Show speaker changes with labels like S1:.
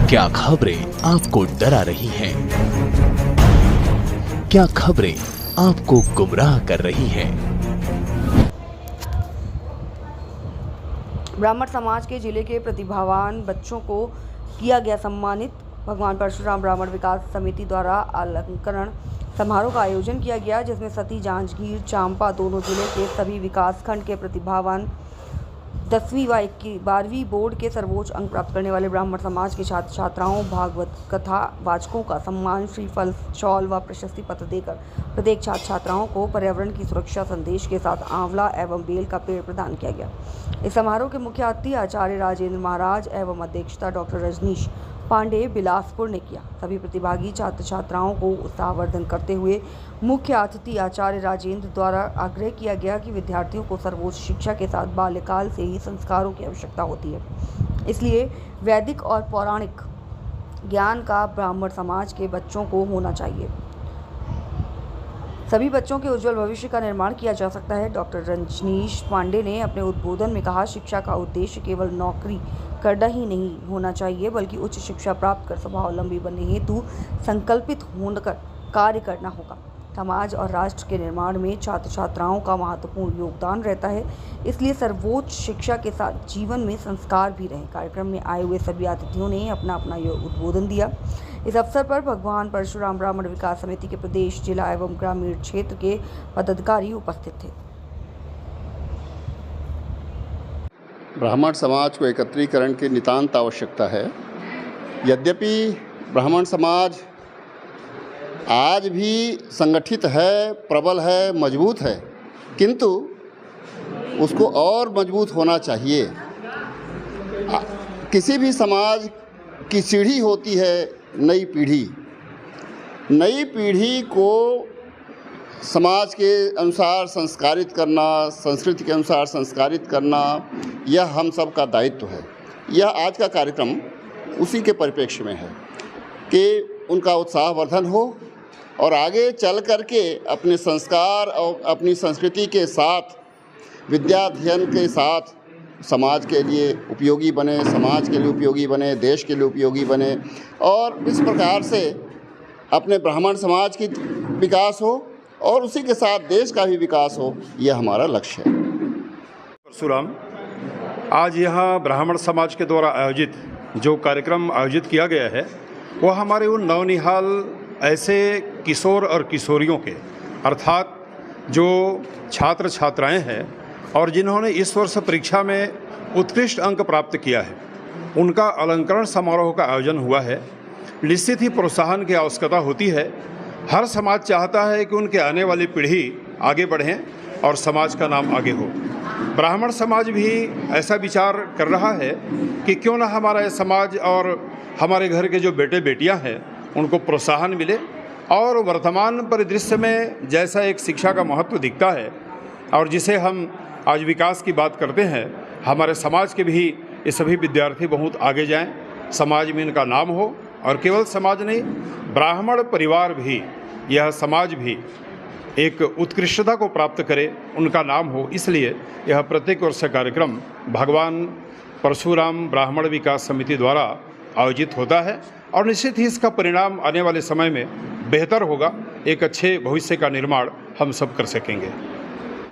S1: क्या खबरें आपको डरा रही हैं? क्या खबरें आपको गुमराह कर रही हैं?
S2: ब्राह्मण समाज के जिले के प्रतिभावान बच्चों को किया गया सम्मानित। भगवान परशुराम ब्राह्मण विकास समिति द्वारा अलंकरण समारोह का आयोजन किया गया, जिसमें सती, जांजगीर चांपा दोनों जिले के सभी विकास खंड के प्रतिभावान 10वीं व 12वीं बोर्ड के सर्वोच्च अंक प्राप्त करने वाले ब्राह्मण समाज के छात्र छात्राओं, भागवत कथा वाचकों का सम्मान, श्रीफल, शॉल व प्रशस्ति पत्र देकर प्रत्येक छात्र छात्राओं को पर्यावरण की सुरक्षा संदेश के साथ आंवला एवं बेल का पेड़ प्रदान किया गया। इस समारोह के मुख्य अतिथि आचार्य राजेंद्र महाराज एवं अध्यक्षता डॉक्टर रजनीश पांडे बिलासपुर ने किया। सभी प्रतिभागी छात्र छात्राओं को उत्साहवर्धन करते हुए मुख्य अतिथि आचार्य राजेंद्र द्वारा आग्रह किया गया कि विद्यार्थियों को सर्वोच्च शिक्षा के साथ बाल्यकाल से ही संस्कारों की आवश्यकता होती है, इसलिए वैदिक और पौराणिक ज्ञान का ब्राह्मण समाज के बच्चों को होना चाहिए। सभी बच्चों के उज्जवल भविष्य का निर्माण किया जा सकता है। डॉक्टर रजनीश पांडे ने अपने उद्बोधन में कहा, शिक्षा का उद्देश्य केवल नौकरी करना ही नहीं होना चाहिए, बल्कि उच्च शिक्षा प्राप्त कर स्वावलंबी बनने हेतु संकल्पित होकर कार्य करना होगा। समाज और राष्ट्र के निर्माण में छात्र छात्राओं का महत्वपूर्ण योगदान रहता है, इसलिए सर्वोच्च शिक्षा के साथ जीवन में संस्कार भी रहे। कार्यक्रम में आए हुए सभी अतिथियों ने अपना अपना उद्बोधन दिया। इस अवसर पर भगवान परशुराम ब्राह्मण विकास समिति के प्रदेश, जिला एवं ग्रामीण क्षेत्र के पदाधिकारी उपस्थित थे।
S3: ब्राह्मण समाज को एकत्रीकरण की नितांत आवश्यकता है। यद्यपि ब्राह्मण समाज आज भी संगठित है, प्रबल है, मजबूत है, किंतु उसको और मजबूत होना चाहिए। किसी भी समाज की सीढ़ी होती है नई पीढ़ी। नई पीढ़ी को समाज के अनुसार संस्कारित करना, संस्कृति के अनुसार संस्कारित करना, यह हम सब का दायित्व है। यह आज का कार्यक्रम उसी के परिप्रेक्ष्य में है कि उनका उत्साहवर्धन हो और आगे चल कर के अपने संस्कार और अपनी संस्कृति के साथ, विद्याध्ययन के साथ समाज के लिए उपयोगी बने, समाज के लिए उपयोगी बने, देश के लिए उपयोगी बने और इस प्रकार से अपने ब्राह्मण समाज की विकास हो और उसी के साथ देश का भी विकास हो, यह हमारा लक्ष्य है।
S4: परशुराम, आज यहाँ ब्राह्मण समाज के द्वारा आयोजित जो कार्यक्रम आयोजित किया गया है, वह हमारे उन नवनिहाल ऐसे किशोर और किशोरियों के, अर्थात जो छात्र छात्राएं हैं और जिन्होंने इस वर्ष परीक्षा में उत्कृष्ट अंक प्राप्त किया है, उनका अलंकरण समारोह का आयोजन हुआ है। निश्चित ही प्रोत्साहन की आवश्यकता होती है। हर समाज चाहता है कि उनके आने वाली पीढ़ी आगे बढ़ें और समाज का नाम आगे हो। ब्राह्मण समाज भी ऐसा विचार कर रहा है कि क्यों ना हमारा समाज और हमारे घर के जो बेटे बेटियां हैं उनको प्रोत्साहन मिले और वर्तमान परिदृश्य में जैसा एक शिक्षा का महत्व दिखता है और जिसे हम आज विकास की बात करते हैं, हमारे समाज के भी ये सभी विद्यार्थी बहुत आगे जाएं, समाज में इनका नाम हो और केवल समाज नहीं, ब्राह्मण परिवार भी, यह समाज भी एक उत्कृष्टता को प्राप्त करे, उनका नाम हो। इसलिए यह प्रत्येक वर्ष कार्यक्रम भगवान परशुराम ब्राह्मण विकास समिति द्वारा आयोजित होता है और निश्चित ही इसका परिणाम आने वाले समय में बेहतर होगा। एक अच्छे भविष्य का निर्माण हम सब कर सकेंगे।